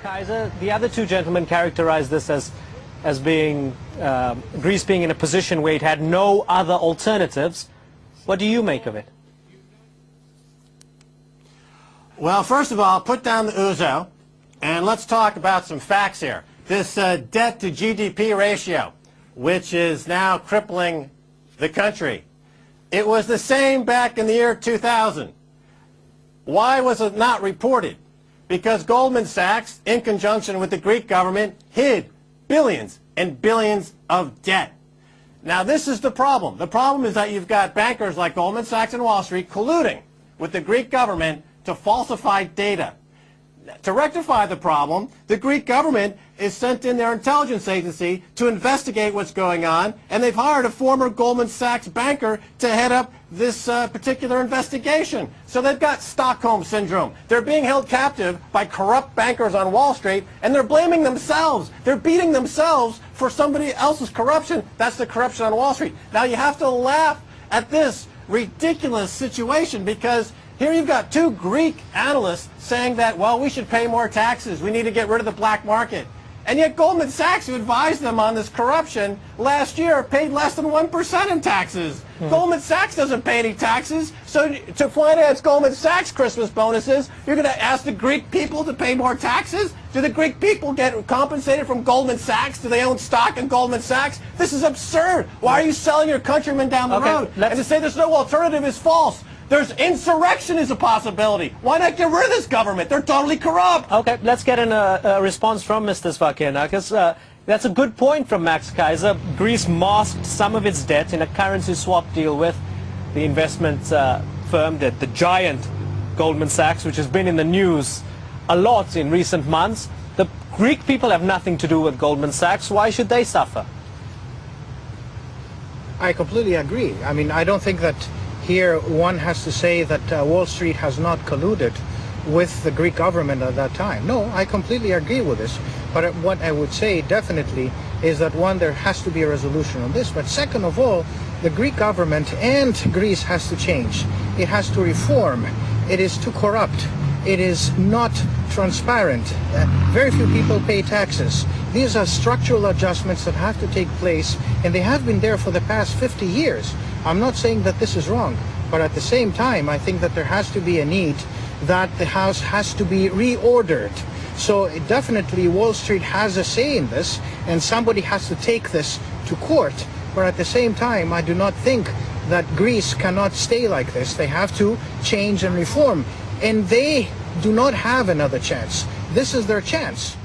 Keiser, the other two gentlemen characterized this as being Greece being in a position where it had no other alternatives. What do you make of it? Well, first of all, put down the ouzo, and let's talk about some facts here. This debt to GDP ratio, which is now crippling the country. It was the same back in the year 2000. Why was it not reported? Because Goldman Sachs, in conjunction with the Greek government, hid billions and billions of debt. Now, this is the problem. The problem is that you've got bankers like Goldman Sachs and Wall Street colluding with the Greek government to falsify data. To rectify the problem, the Greek government is sent in their intelligence agency to investigate what's going on, and they've hired a former Goldman Sachs banker to head up this particular investigation. So they've got Stockholm Syndrome. They're being held captive by corrupt bankers on Wall Street, and they're blaming themselves. They're beating themselves for somebody else's corruption. That's the corruption on Wall Street. Now you have to laugh at this ridiculous situation, because here you've got two Greek analysts saying that, well, we should pay more taxes. We need to get rid of the black market. And yet Goldman Sachs, who advised them on this corruption last year, paid less than 1% in taxes. Goldman Sachs doesn't pay any taxes. So to finance Goldman Sachs Christmas bonuses, you're going to ask the Greek people to pay more taxes? Do the Greek people get compensated from Goldman Sachs? Do they own stock in Goldman Sachs? This is absurd. Why are you selling your countrymen down the road? And to say there's no alternative is false. There's insurrection is a possibility. Why not get rid of this government? They're totally corrupt. Okay, let's get a response from Mr. Svakianakis. That's a good point from Max Keiser. Greece masked some of its debt in a currency swap deal with the investment firm, the giant Goldman Sachs, which has been in the news a lot in recent months. The Greek people have nothing to do with Goldman Sachs. Why should they suffer? I completely agree. I mean, I don't think that here one has to say that Wall Street has not colluded with the Greek government at that time. No, I completely agree with this. But what I would say definitely is that, one, there has to be a resolution on this. But second of all, the Greek government and Greece has to change. It has to reform. It is too corrupt. It is not transparent. Very few people pay taxes. These are structural adjustments that have to take place, and they have been there for the past 50 years. I'm not saying that this is wrong, but at the same time, I think that there has to be a need that the House has to be reordered. So definitely Wall Street has a say in this, and somebody has to take this to court. But at the same time, I do not think that Greece cannot stay like this. They have to change and reform, and they do not have another chance. This is their chance.